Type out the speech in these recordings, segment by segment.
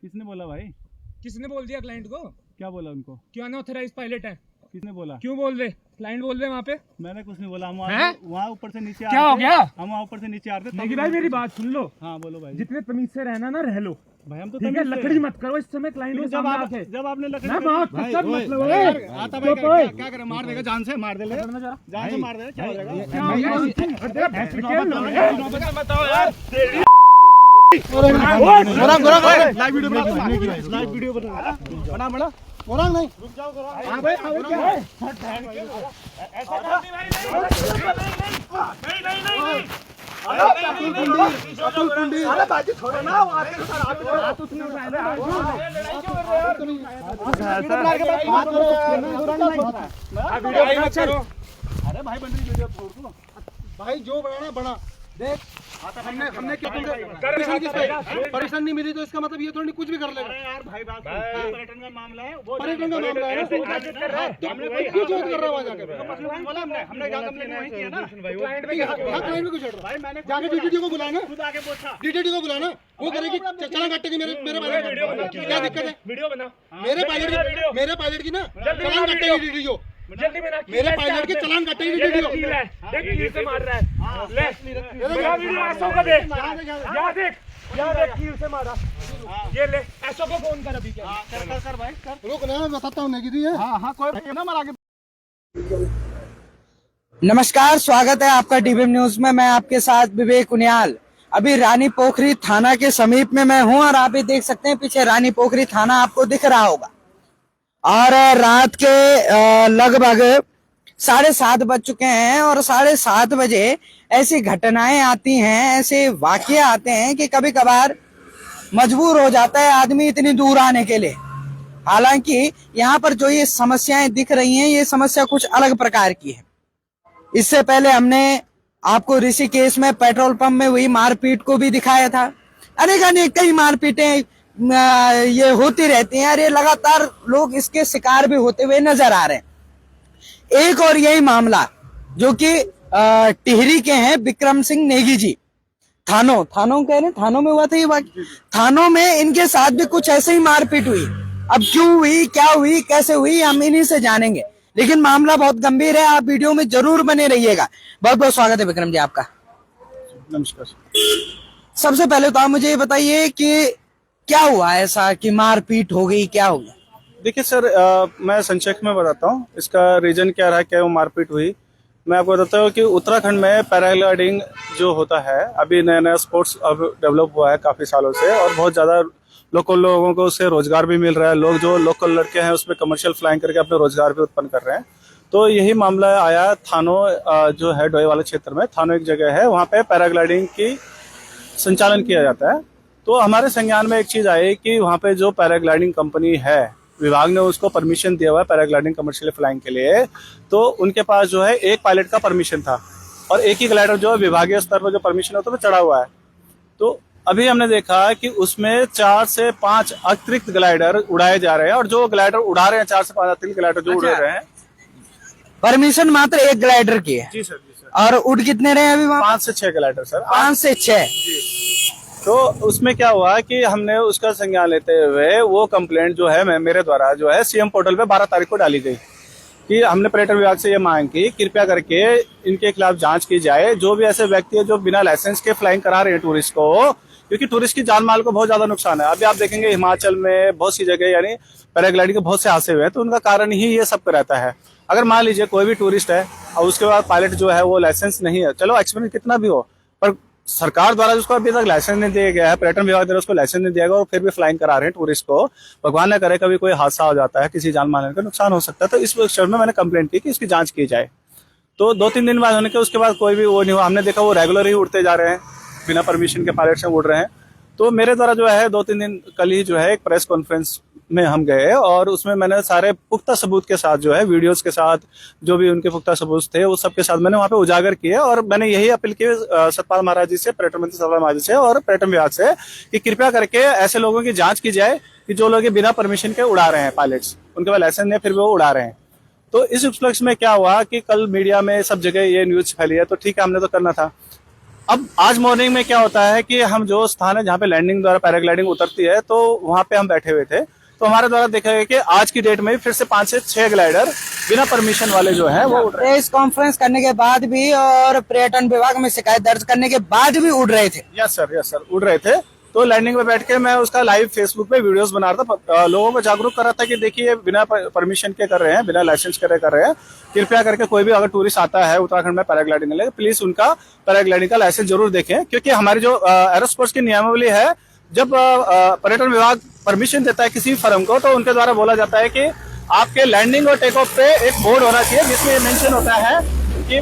किसने बोला भाई? किसने बोल दिया क्लाइंट को? क्या बोला उनको? क्यों अनऑथराइज्ड पायलट है? किसने बोला? क्यों बोल रहे? क्लाइंट बोल रहे वहाँ पे? मैंने कुछ नहीं बोला। हम हैं? वहाँ ऊपर से नीचे क्या हो गया? हम वहाँ ऊपर से नीचे आ रहे थे। नहीं भाई मेरी बात सुन लो। हाँ बोलो भाई। जितने तमीज से रहना ना रह लो भाई हम तो ठीक है, लकड़ी मत करो इस समय क्लाइंट के सामने आके। जब आपने लकड़ी ना बात भाई, सब ओए, मतलब यार, है। आता भाई क्या करे? मार देगा, जान से मार दे ले, जान से मार दे, क्या हो जाएगा? क्या हो गया? तेरा भैंस निकल बताओ यार। लाइव वीडियो बना बना नहीं रुक जाओ करो। हाँ भाई क्या है? ऐसा नहीं अरे बाजी छोड़ो ना, वो आते सर आप हाथ उसने उठाया ना। लड़ाई क्यों कर रहे हो? अरे भाई बंदी वीडियो छोड़ दो भाई जो बना ना बना देख, हमने क्या परेशान नहीं मिली तो इसका मतलब ये थोड़ी कुछ भी कर लेगा। अरे यार भाई बात सुन, पर्यटन का मामला है, वो पर्यटन का मामला है ना, हमने क्यों जोर कर रहा है वहाँ जाके? बोला हमने क्या कंप्लेंट वहीं किया ना क्लाइंट पे यहाँ क्लाइंट में कुछ छोड़ रहा भाई। मैंने है, जाके डीटीडी को बुलाना, खुद आके पूछा, डीटीडी को बुलाना, वो करेगी चलान काटेगी मेरे पायलट की। क्या दिक्कत है? वीडियो बना मेरे पायलट की ना चलान काटेगी डीटीडी को। जल्दी बना। मेरे पायलट के चलान काटेगी डीटीडी को। देख कील से मार रहा है। ले मेरा वीडियो एसओ को दे। यहाँ देख कील से मारा। ये ले एसओ को फोन कर अभी। क्या कर भाई कर। रुक ना, मैं बताता हूँ नेगी दी है। हाँ कोई ना मार आगे। नमस्कार, स्वागत है आपका डीबीएम न्यूज में। मैं आपके साथ विवेक उनियाल। अभी रानी पोखरी थाना के समीप में मैं हूं और आप भी देख सकते हैं पीछे रानी पोखरी थाना आपको दिख रहा होगा। और रात के लगभग 7:30 बज चुके हैं और 7:30 बजे ऐसी घटनाएं आती हैं, ऐसे वाकये आते हैं कि कभी कभार मजबूर हो जाता है आदमी इतनी दूर आने के लिए। हालांकि यहाँ पर जो ये समस्याएं दिख रही हैं, ये समस्या कुछ अलग प्रकार की है। इससे पहले हमने आपको ऋषिकेश में पेट्रोल पंप में हुई मारपीट को भी दिखाया था। अनेक कई मारपीटें ये होती रहती हैं और ये लगातार लोग इसके शिकार भी होते हुए नजर आ रहे हैं। एक और यही मामला जो कि टिहरी के हैं विक्रम सिंह नेगी जी, थानों कह रहे हैं, थानों में हुआ था ये वाकई। थानों में इनके साथ भी कुछ ऐसे ही मारपीट हुई। अब क्यों हुई, क्या हुई, कैसे हुई, हम इन्हीं से जानेंगे। लेकिन मामला बहुत गंभीर है, आप वीडियो में जरूर बने रहिएगा। बहुत बहुत स्वागत है विक्रम जी आपका। नमस्कार। सबसे पहले तो आप मुझे ये बताइए कि क्या हुआ ऐसा कि मारपीट हो गई, क्या हो गया? देखिए सर, मैं संक्षेप में बताता हूँ इसका रीजन क्या रहा, क्या वो मारपीट हुई। मैं आपको बताता हूँ कि उत्तराखंड में पैराग्लाइडिंग जो होता है, अभी नया स्पोर्ट्स अब डेवलप हुआ है काफी सालों से, और बहुत ज्यादा लोकल लोगों को उससे रोजगार भी मिल रहा है। लोग जो लोकल लड़के हैं उसमें कमर्शियल फ्लाइंग करके अपने रोजगार भी उत्पन्न कर रहे हैं। तो यही मामला आया थानों जो है डोई वाले क्षेत्र में। थानों एक जगह है, वहाँ पे पैराग्लाइडिंग की संचालन किया जाता है। तो हमारे संज्ञान में एक चीज आई कि वहाँ पे जो पैराग्लाइडिंग कंपनी है, विभाग ने उसको परमिशन दिया हुआ है पैराग्लाइडिंग कमर्शियल फ्लाइंग के लिए। तो उनके पास जो है एक पायलट का परमिशन था और एक ही ग्लाइडर जो है विभागीय स्तर पर जो परमिशन होता है वो चढ़ा हुआ है। तो अभी हमने देखा कि उसमें 4 से 5 अतिरिक्त ग्लाइडर उड़ाए जा रहे हैं, और जो ग्लाइडर उड़ा रहे हैं, 4 से 5 अतिरिक्त ग्लाइडर जो उड़ रहे हैं, परमिशन मात्र एक ग्लाइडर की है। जी सर, जी सर। और उड़ कितने रहे हैं अभी वहाँ? 5 से 6 ग्लाइडर सर। 5 से 6। तो उसमें क्या हुआ कि हमने उसका संज्ञान लेते हुए वो कंप्लेंट जो है मेरे द्वारा जो है सीएम पोर्टल पे 12 तारीख को डाली गई कि हमने पर्यटन विभाग से ये मांग की, कृपया करके इनके खिलाफ जांच की जाए। जो भी ऐसे व्यक्ति है जो बिना लाइसेंस के फ्लाइंग करा रहे हैं टूरिस्ट को, क्योंकि टूरिस्ट की जान माल को बहुत ज्यादा नुकसान है। अभी आप देखेंगे हिमाचल में बहुत सी जगह यानी पैराग्लाइडिंग के बहुत से हादसे हुए हैं, तो उनका कारण ही ये सब रहता है। अगर मान लीजिए कोई भी टूरिस्ट है और उसके बाद पायलट जो है वो लाइसेंस नहीं है, चलो एक्सपीरियंस कितना भी हो, पर सरकार द्वारा जिसको अभी तक लाइसेंस नहीं दिया गया है, पर्यटन विभाग द्वारा उसको लाइसेंस नहीं दिया गया और फिर भी फ्लाइंग करा रहे हैं टूरिस्ट को, भगवान न करे कभी कोई हादसा हो जाता है, किसी जान माल का नुकसान हो सकता है। तो इस विषय में मैंने कंप्लेंट की कि इसकी जांच की जाए। तो 2-3 दिन बाद होने के उसके बाद कोई भी वो नहीं हुआ। हमने देखा वो रेगुलर ही उड़ते जा रहे हैं, बिना परमिशन के पायलट से उड़ रहे हैं। तो मेरे द्वारा जो है 2-3 दिन कल ही जो है एक प्रेस कॉन्फ्रेंस में हम गए और उसमें मैंने सारे पुख्ता सबूत के साथ जो है वीडियोस के साथ जो भी उनके पुख्ता सबूत थे वो सब के साथ मैंने वहाँ पे उजागर किए। और मैंने यही अपील की सतपाल महाराज जी से, पर्यटन मंत्री सतपाल महाराज जी से और पर्यटन विभाग से कि कृपया करके ऐसे लोगों की जांच की जाए कि जो लोग बिना परमिशन के उड़ा रहे हैं पायलट्स, उनके पास लाइसेंस नहीं फिर भी वो उड़ा रहे हैं। तो इस उपलक्ष्य में क्या हुआ कि कल मीडिया में सब जगह ये न्यूज फैली है, तो ठीक है हमने तो करना था। अब आज मॉर्निंग में क्या होता है कि हम जो स्थान है जहाँ पे लैंडिंग द्वारा पैराग्लाइडिंग उतरती है, तो वहाँ पे हम बैठे हुए थे, तो हमारे द्वारा देखा गया कि आज की डेट में फिर से 5 से 6 ग्लाइडर बिना परमिशन वाले जो है वो उड़ रहे हैं। प्रेस कॉन्फ्रेंस करने के बाद भी और पर्यटन विभाग में शिकायत दर्ज करने के बाद भी उड़ रहे थे। यस सर उड़ रहे थे। तो लैंडिंग में बैठ के मैं उसका लाइव फेसबुक पे वीडियोस बना रहा था, लोगों को जागरूक कर रहा था कि देखिए बिना परमिशन के कर रहे हैं, बिना लाइसेंस के कर रहे हैं। कृपया करके कोई भी अगर टूरिस्ट आता है उत्तराखंड में पैराग्लाइडिंग के लिए, प्लीज उनका पैराग्लाइडिंग का लाइसेंस जरूर देखें, क्योंकि हमारी जो एरोस्पोर्ट्स की नियमावली है, जब पर्यटन विभाग परमिशन देता है किसी फर्म को, तो उनके द्वारा बोला जाता है कि आपके लैंडिंग और टेक ऑफ पे एक बोर्ड होना चाहिए जिसमें मेंशन होता है कि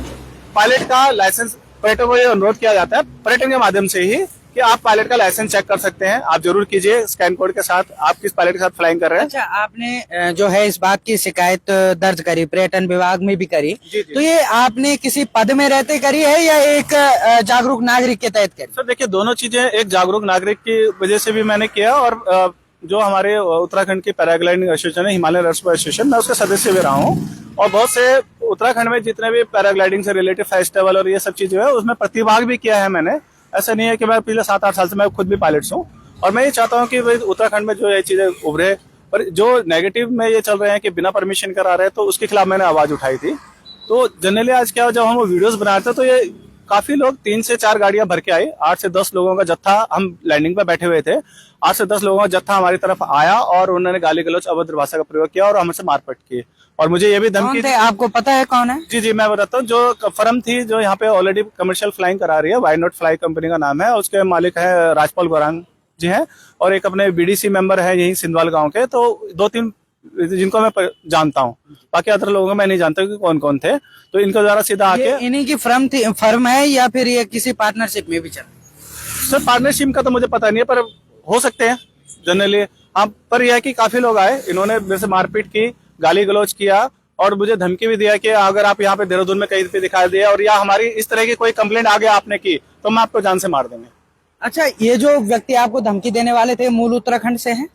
पायलट का लाइसेंस। पर्यटन को ये अनुरोध किया जाता है पर्यटन के माध्यम से ही कि आप पायलट का लाइसेंस चेक कर सकते हैं, आप जरूर कीजिए स्कैन कोड के साथ, आप किस पायलट के साथ फ्लाइंग कर रहे हैं। अच्छा, आपने जो है इस बात की शिकायत दर्ज करी, पर्यटन विभाग में भी करी, जी। तो ये आपने किसी पद में रहते करी है या एक जागरूक नागरिक के तहत करी? सर देखिए, दोनों चीजें, एक जागरूक नागरिक की वजह से भी मैंने किया, और जो हमारे उत्तराखंड की पैराग्लाइडिंग एसोसिएशन है, हिमालयन एसोसिएशन, मैं उसका सदस्य भी रहा हूँ, और बहुत से उत्तराखंड में जितने भी पैराग्लाइडिंग से रिलेटेड फेस्टिवल और ये सब चीजें है उसमें प्रतिभाग भी किया है मैंने। ऐसा नहीं है कि मैं पिछले 7-8 साल से मैं खुद भी पायलट हूँ, और मैं ये चाहता हूँ कि भाई उत्तराखंड में जो ये चीजें उभरे, पर जो नेगेटिव में ये चल रहे हैं कि बिना परमिशन करा रहे हैं, तो उसके खिलाफ मैंने आवाज उठाई थी। तो जनरली आज क्या, जब हम वो वीडियोस बनाते तो ये काफी लोग 3 से 4 गाड़ियां भर के आई, 8 से 10 लोगों का जत्था, हम लैंडिंग पे बैठे हुए थे, 8 से 10 लोगों का जत्था हमारी तरफ आया और उन्होंने गाली गलौज अभद्र भाषा का प्रयोग किया और हमसे मारपीट की, और मुझे ये भी धमकी थे। आपको पता है कौन है? जी मैं बताता हूँ। जो फर्म थी जो यहाँ पे ऑलरेडी कमर्शियल फ्लाइंग करा रही है, वाई नॉट फ्लाई कंपनी का नाम है, उसके मालिक है राजपाल गौरांग जी हैं, और एक अपने बीडीसी मेंबर है यही सिंधवाल गांव के, तो 2-3 जिनको मैं जानता हूँ, बाकी अदर लोगों को मैं नहीं जानता कि कौन कौन थे। तो इनके द्वारा सीधा आके, इन्हीं की फर्म है या फिर ये किसी पार्टनरशिप में भी चल? सर पार्टनरशिप का तो मुझे पता नहीं है, पर हो सकते हैं जनरली। हाँ, पर यह है कि काफी लोग आए, इन्होंने मेरे से मारपीट की, गाली गलौज किया, और मुझे धमकी भी दिया कि अगर आप यहाँ पे देहरादून में कहीं पे दिखाई दिया और या हमारी इस तरह की कोई कंप्लेंट आगे आपने की तो हम आपको जान से मार देंगे। अच्छा, ये जो व्यक्ति आपको धमकी देने वाले थे मूल उत्तराखंड से हैं?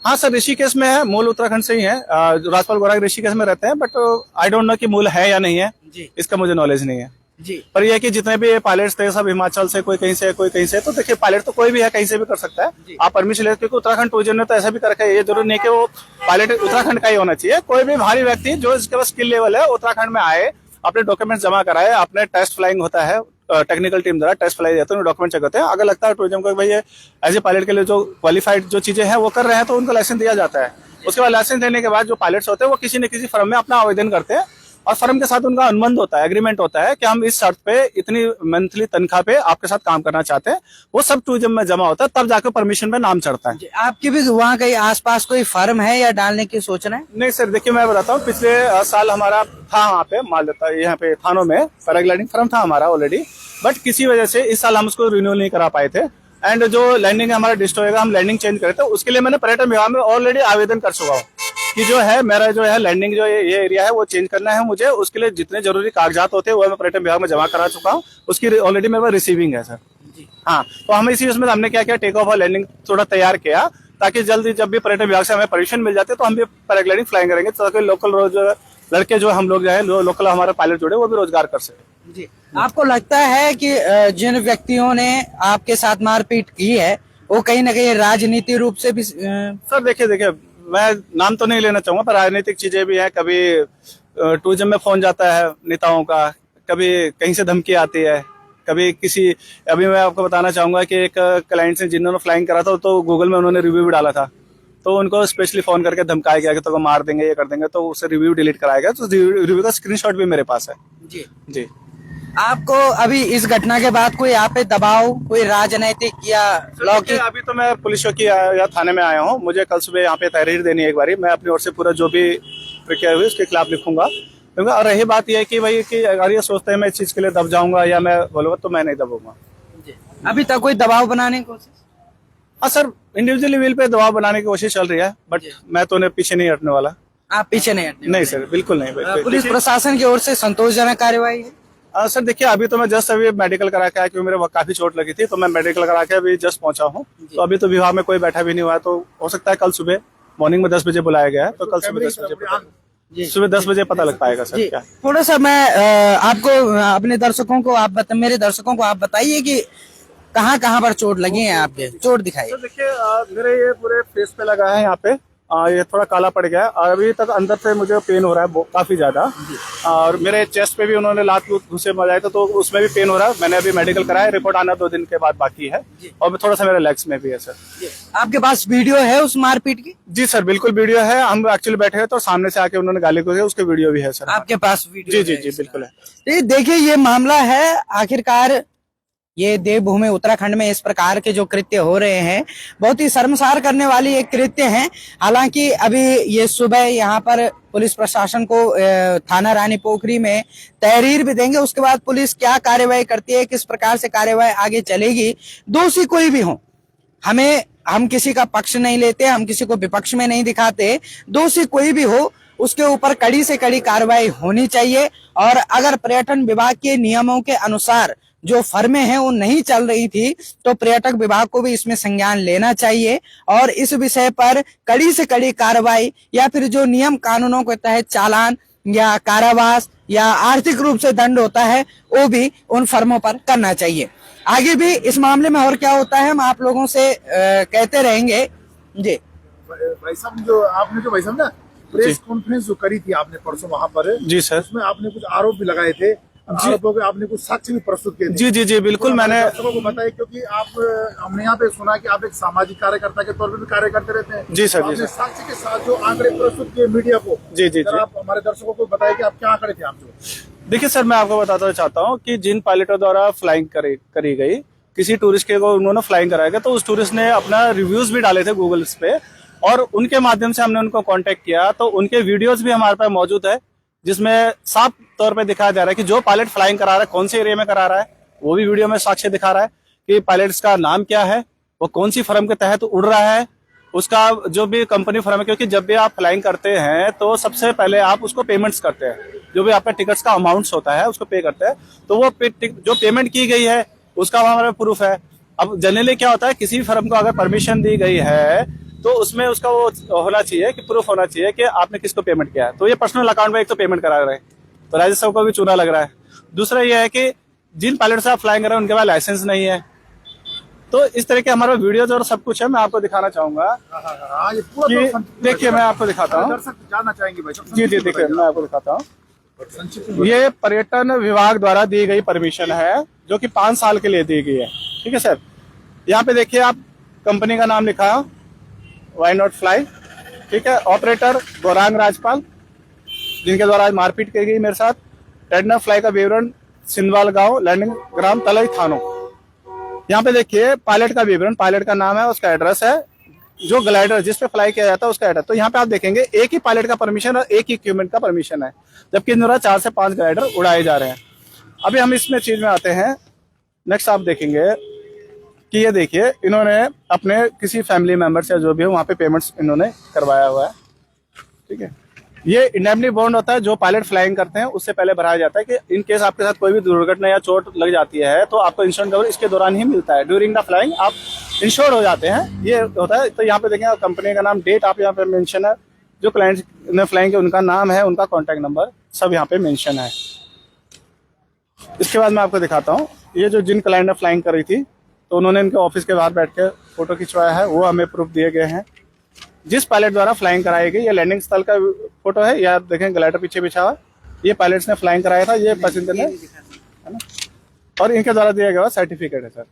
हाँ सर, ऋषिकेश में है, मूल उत्तराखंड से ही है। राजपाल गौरांग ऋषिकेश में रहते हैं, बट आई डोंट नो कि मूल है या नहीं है जी, इसका मुझे नॉलेज नहीं है जी। पर यह है कि जितने भी पायलट्स थे सब हिमाचल से, कोई कहीं से, कोई कहीं से। तो देखिए, पायलट तो कोई भी है, कहीं से भी कर सकता है, आप परमिशन ले, क्योंकि उत्तराखंड टूरिज्म ने तो ऐसा भी कर रखा है, ये जरूर नहीं कि वो पायलट उत्तराखंड का ही होना चाहिए। कोई भी भारी व्यक्ति जो इसके पास स्किल लेवल है, उत्तराखंड में आए, अपने डॉक्यूमेंट्स जमा कराए, अपने टेस्ट फ्लाइंग होता है, टेक्निकल टीम द्वारा टेस्ट फ्लाई जाते हैं, डॉक्यूमेंट चेक होते हैं। अगर लगता है टूरिज्म को भाई एज ए पायलट के लिए जो क्वालिफाइड जो चीजें हैं वो कर रहे हैं, तो उनको लाइसेंस दिया जाता है। उसके बाद लाइसेंस देने के बाद जो पायलट्स होते हैं वो किसी न किसी फर्म में अपना आवेदन करते हैं, और फर्म के साथ उनका अनुबंध होता है, एग्रीमेंट होता है कि हम इस शर्त पे इतनी मंथली तनख्वाह पे आपके साथ काम करना चाहते हैं। वो सब टूरिज्म में जमा होता है, तब जाकर परमिशन पे नाम चढ़ता है। आपकी भी वहाँ कहीं आसपास कोई फर्म है या डालने की सोचना है? नहीं सर, देखिए मैं बताता हूँ, पिछले साल हमारा था वहाँ पे मालदता, यहाँ पे थानों में पैराग्लाइडिंग फर्म था हमारा ऑलरेडी, बट किसी वजह से इस साल हम उसको रिन्यूअल नहीं करा पाए थे। एंड जो लैंडिंग हमारा डिस्ट्रॉय होगा, हम लैंडिंग चेंज करे थे, उसके लिए मैंने पर्यटन विभाग में ऑलरेडी आवेदन कर चुका हूँ कि जो है मेरा जो है लैंडिंग जो ये एरिया है वो चेंज करना है मुझे। उसके लिए जितने जरूरी कागजात होते हैं वो मैं पर्यटन विभाग में जमा करा चुका हूँ, उसकी ऑलरेडी मेरे पास रिसीविंग है सर। हाँ, तो हम इसी उसमें हमने क्या किया, टेक ऑफ और लैंडिंग थोड़ा तैयार किया, ताकि जल्दी जब भी पर्यटन विभाग से हमें परमिशन मिल जाती है तो हम भी पैराग्लाइडिंग फ्लाइंग करेंगे, ताकि लोकल लड़के जो हम लोग जो है लोकल हमारे पायलट जुड़े वो भी रोजगार कर सके। जी, आपको लगता है कि जिन व्यक्तियों ने आपके साथ मारपीट की है वो कहीं ना कहीं राजनीतिक रूप से भी? सर देखिए मैं नाम तो नहीं लेना चाहूंगा, पर राजनीतिक चीजें भी है। कभी टूरिज्म में फोन जाता है नेताओं का, कभी कहीं से धमकी आती है, कभी किसी, अभी मैं आपको बताना चाहूंगा कि एक क्लाइंट से जिन्होंने फ्लाइंग करा था, तो गूगल में उन्होंने रिव्यू भी डाला था, तो उनको स्पेशली फोन करके धमकाया गया कि तो मार देंगे, ये कर देंगे, तो उससे रिव्यू डिलीट कराया गया। तो रिव्यू का स्क्रीनशॉट भी मेरे पास है। जी। आपको अभी इस घटना के बाद कोई आप पे दबाव, कोई राजनीतिक या लौकिक? अभी तो मैं पुलिस चौकी या थाने में आया हूँ, मुझे कल सुबह यहाँ पे तहरीर देनी है एक बारी, मैं अपनी ओर से पूरा जो भी प्रक्रिया हुई उसके खिलाफ लिखूंगा। क्योंकि और रही बात यह है कि भाई कि अगर ये सोचते हैं मैं इस चीज के लिए दब जाऊंगा या मैं बोलूंगा, तो मैं नहीं दबूंगा। अभी तक कोई दबाव बनाने की कोशिश? हाँ सर, इंडिविजुअली विल पे दबाव बनाने की कोशिश चल रही है, बट मैं तो उन्हें पीछे नहीं हटने वाला। आप पीछे नहीं हटने? नहीं सर, बिल्कुल नहीं। पुलिस प्रशासन की ओर से संतोषजनक कार्यवाही है? सर देखिए, अभी तो मैं जस्ट अभी मेडिकल करा के आया, क्योंकि मेरे काफी चोट लगी थी, तो मैं मेडिकल करा के अभी जस्ट पहुंचा हूँ। तो अभी तो विभाग में कोई बैठा भी नहीं हुआ है, तो हो सकता है कल सुबह मॉर्निंग में 10 बजे बुलाया गया है, तो कल सुबह 10 बजे सुबह 10 बजे पता लग पाएगा सर जी क्या। थोड़ा सा मैं आपको अपने दर्शकों को आप मेरे दर्शकों को आप बताइए कि कहाँ कहाँ पर चोट लगी है आपके, चोट दिखाइए। तो देखिए मेरे ये पूरे फेस पे लगा है यहाँ पे, ये थोड़ा काला पड़ गया है और अभी तक अंदर से मुझे पेन हो रहा है काफी ज्यादा। और मेरे चेस्ट पे भी उन्होंने लात घुसे मारे थे तो उसमें भी पेन हो रहा है। मैंने अभी मेडिकल कराया, रिपोर्ट आना 2 दिन के बाद बाकी है। और थोड़ा सा मेरे लेग्स में भी है सर। आपके पास वीडियो है उस मारपीट की? जी सर बिल्कुल वीडियो है। हम एक्चुअली बैठे हैं तो सामने से आके उन्होंने गाली को उसके वीडियो भी है सर। आपके पास वीडियो? जी जी जी बिल्कुल है। ये देखिए ये मामला है, आखिरकार ये देवभूमि उत्तराखंड में इस प्रकार के जो कृत्य हो रहे हैं बहुत ही शर्मसार करने वाली एक कृत्य है। हालांकि अभी ये सुबह यहाँ पर पुलिस प्रशासन को थाना रानी पोखरी में तहरीर भी देंगे, उसके बाद पुलिस क्या कार्यवाही करती है, किस प्रकार से कार्यवाही आगे चलेगी। दोषी कोई भी हो, हम किसी का पक्ष नहीं लेते, हम किसी को विपक्ष में नहीं दिखाते। दोषी कोई भी हो उसके ऊपर कड़ी से कड़ी कार्रवाई होनी चाहिए। और अगर पर्यटन विभाग के नियमों के अनुसार जो फर्में हैं वो नहीं चल रही थी तो पर्यटक विभाग को भी इसमें संज्ञान लेना चाहिए और इस विषय पर कड़ी से कड़ी कार्रवाई या फिर जो नियम कानूनों के तहत चालान या कारावास या आर्थिक रूप से दंड होता है वो भी उन फर्मों पर करना चाहिए। आगे भी इस मामले में और क्या होता है हम आप लोगों से कहते रहेंगे। जी भाई साहब जो आपने भाई साहब ना प्रेस कॉन्फ्रेंस जो करी थी आपने परसों वहाँ पर, जी सर, उसमें आपने कुछ आरोप भी लगाए थे। आरोपों के आपने कुछ साक्ष्य भी प्रस्तुत किए थे। जी जी जी बिल्कुल। तो मैंने दर्शकों को बताया क्योंकि हमने यहाँ पे सुना कि आप एक सामाजिक कार्यकर्ता के तौर पर भी कार्य करते रहते हैं। जी सर, तो जी आपने सर। साक्ष्य के साथ जो आंकड़े प्रस्तुत किए मीडिया को, जी जी जी आप हमारे दर्शकों को बताया कि आप क्या आंकड़े थे आप जो। देखिए सर मैं आपको बताना चाहता हूँ कि जिन पायलटों द्वारा फ्लाइंग करी गई, किसी टूरिस्ट के को उन्होंने फ्लाइंग कराया गया तो उस टूरिस्ट ने अपना रिव्यूज भी डाले थे गूगल पे और उनके माध्यम से हमने उनको कांटेक्ट किया तो उनके वीडियोस भी हमारे पास मौजूद है जिसमें साफ तौर पे दिखाया जा रहा है कि जो पायलट फ्लाइंग करा रहा है कौन से एरिया में करा रहा है, वो भी वीडियो में साक्ष्य दिखा रहा है कि पायलट्स का नाम क्या है, वो कौन सी फर्म के तहत उड़ रहा है, उसका जो भी कंपनी फर्म है। क्योंकि जब भी आप फ्लाइंग करते हैं तो सबसे पहले आप उसको पेमेंट्स करते हैं, जो भी आपका टिकट्स का अमाउंट्स होता है उसको पे करते हैं। तो वो जो पेमेंट की गई है उसका हमारे प्रूफ है। अब जनरली क्या होता है, किसी भी फर्म को अगर परमिशन दी गई है तो उसमें उसका वो होना चाहिए कि प्रूफ होना चाहिए कि आपने किसको पेमेंट किया है। तो ये पर्सनल अकाउंट में एक तो पेमेंट करा रहे हैं तो राजस्व को भी चूना लग रहा है। दूसरा ये है कि जिन पायलट से आप फ्लाइंग कर रहे हैं उनके पास लाइसेंस नहीं है। तो इस तरह के हमारे वीडियोज और सब कुछ है, मैं आपको दिखाना चाहूंगा। ये पूरा तो देखिए मैं आपको दिखाता हूँ। दर्शक जानना चाहेंगे भाई साहब। जी जी देखिए मैं आपको दिखाता हूँ। ये पर्यटन विभाग द्वारा दी गई परमिशन है जो कि 5 साल के लिए दी गई है। ठीक है सर, यहाँ पे देखिए आप कंपनी का नाम लिखा है वाई नॉट फ्लाई। ठीक है, ऑपरेटर गौरांग राजपाल जिनके द्वारा आज मारपीट की गई मेरे साथ। टेडनर फ्लाई का विवरण सिंधवाल गांव लैंडिंग ग्राम तलई थानो। यहाँ पे देखिए पायलट का विवरण, पायलट का नाम है, उसका एड्रेस है, जो ग्लाइडर जिस पे फ्लाई किया जाता है उसका एड्रेस। तो यहाँ पे आप देखेंगे एक ही पायलट का परमिशन और एक ही इक्विपमेंट का परमिशन है, जबकि इन दिनों 4 से 5 ग्लाइडर उड़ाए जा रहे हैं। अभी हम इसमें चीज में आते हैं। नेक्स्ट आप देखेंगे कि ये देखिए इन्होंने अपने किसी फैमिली मेंबर्स या जो भी हो वहाँ पे पेमेंट्स इन्होंने करवाया हुआ है। ठीक है, ये इंडेमनी बॉन्ड होता है जो पायलट फ्लाइंग करते हैं उससे पहले भराया जाता है कि इन केस आपके साथ कोई भी दुर्घटना या चोट लग जाती है तो आपको इंश्योरेंस कवर इसके दौरान ही मिलता है। ड्यूरिंग द फ्लाइंग आप इंश्योर्ड हो जाते हैं, ये होता है। तो यहाँ पे देखें कंपनी का नाम, डेट आप यहाँ पे मेंशन है, जो क्लाइंट ने फ्लाइंग किया उनका नाम है, उनका कॉन्टैक्ट नंबर सब यहाँ पे मेंशन है। इसके बाद मैं आपको दिखाता हूँ ये जो जिन क्लाइंट ने फ्लाइंग करी थी तो उन्होंने इनके ऑफिस के बाहर बैठ के फोटो खिंचवाया है, वो हमें प्रूफ दिए गए हैं। जिस पायलट द्वारा फ्लाइंग कराई गई, ये लैंडिंग स्थल का फोटो है, या देखें ग्लाइडर पीछे बिछा हुआ, ये पायलट्स ने फ्लाइंग कराया था, ये पैसेंजर ने, है ना, और इनके द्वारा दिया गया सर्टिफिकेट है सर।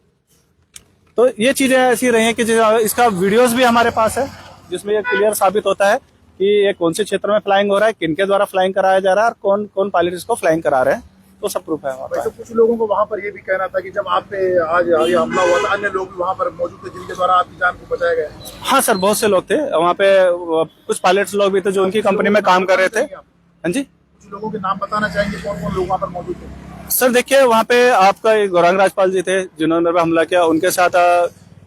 तो ये चीजें ऐसी रही हैं कि इसका वीडियोस भी हमारे पास है जिसमें ये क्लियर साबित होता है कि ये कौन से क्षेत्र में फ्लाइंग हो रहा है, किनके द्वारा फ्लाइंग कराया जा रहा है और कौन कौन पायलट इसको फ्लाइंग करा रहे हैं। तो सब प्रूफ है हमारे पास। तो कुछ लोगों को वहाँ पर ये भी कहना था कि जब आप पे आज ये हमला हुआ था अन्य लोग भी वहाँ पर मौजूद थे जिनके द्वारा आपकी जान को बचाया गया। हाँ सर, बहुत से लोग थे वहाँ पे, कुछ पायलट्स लोग भी थे जो उनकी कंपनी में काम कर रहे थे। हाँ जी, कुछ लोगों के नाम बताना चाहेंगे कौन कौन लोग वहाँ पर मौजूद थे? सर देखिए वहाँ पे आपका गौरांग राजपाल जी थे जिन्होंने मेरे पे हमला किया, उनके साथ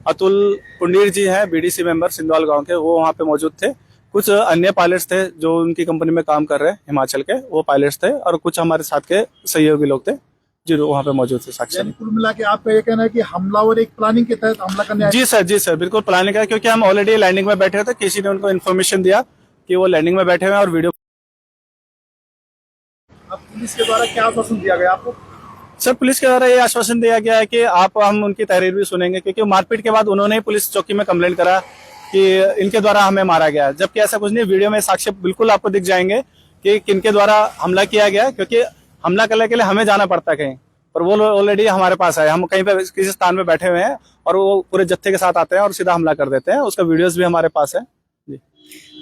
अतुल पुंडीर जी हैं बीडीसी मेंबर सिंधवाल गांव के, वो वहाँ पे मौजूद थे। कुछ अन्य पायलट्स थे जो उनकी कंपनी में काम कर रहे हैं हिमाचल के, वो पायलट्स थे, और कुछ हमारे साथ के सहयोगी लोग थे जो वहाँ पे मौजूद थे। साक्षी कुल मिला के आपका ये कहना है कि हमलावर एक प्लानिंग के तहत हमला करने? जी सर बिल्कुल प्लानिंग है, क्योंकि हम ऑलरेडी लैंडिंग में बैठे थे, किसी ने उनको इन्फॉर्मेशन दिया कि वो लैंडिंग में बैठे हुए हैं और वीडियो अब पुलिस के द्वारा क्या आश्वासन दिया गया आपको? सर पुलिस के द्वारा ये आश्वासन दिया गया है कि हम उनकी तहरीर भी सुनेंगे, क्योंकि मारपीट के बाद उन्होंने पुलिस चौकी में कंप्लेंट करा कि इनके द्वारा हमें मारा गया, जबकि ऐसा कुछ नहीं। वीडियो में साक्ष्य बिल्कुल आपको दिख जाएंगे कि किनके द्वारा हमला किया गया, क्योंकि हमला करने के लिए हमें जाना पड़ता है कहीं, और वो ऑलरेडी हमारे पास है। हम कहीं पे किसी स्थान पे बैठे हुए हैं और वो पूरे जत्थे के साथ आते हैं और सीधा हमला कर देते हैं। उसका वीडियोस भी हमारे पास है जी।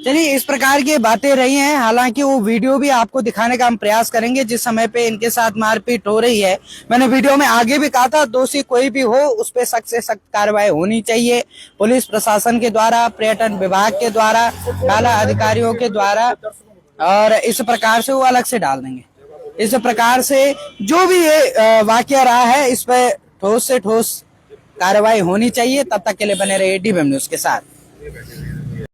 चलिए, इस प्रकार की बातें रही हैं। हालांकि वो वीडियो भी आपको दिखाने का हम प्रयास करेंगे जिस समय पे इनके साथ मारपीट हो रही है। मैंने वीडियो में आगे भी कहा था, दोषी कोई भी हो उस पर सख्त से सख्त कार्रवाई होनी चाहिए, पुलिस प्रशासन के द्वारा, पर्यटन विभाग के द्वारा, काला अधिकारियों के द्वारा, और इस प्रकार से वो अलग से डाल देंगे। इस प्रकार से जो भी ये वाकया रहा है, इस पे ठोस से ठोस कार्रवाई होनी चाहिए। तब तक के लिए बने रहिए DBM न्यूज के साथ।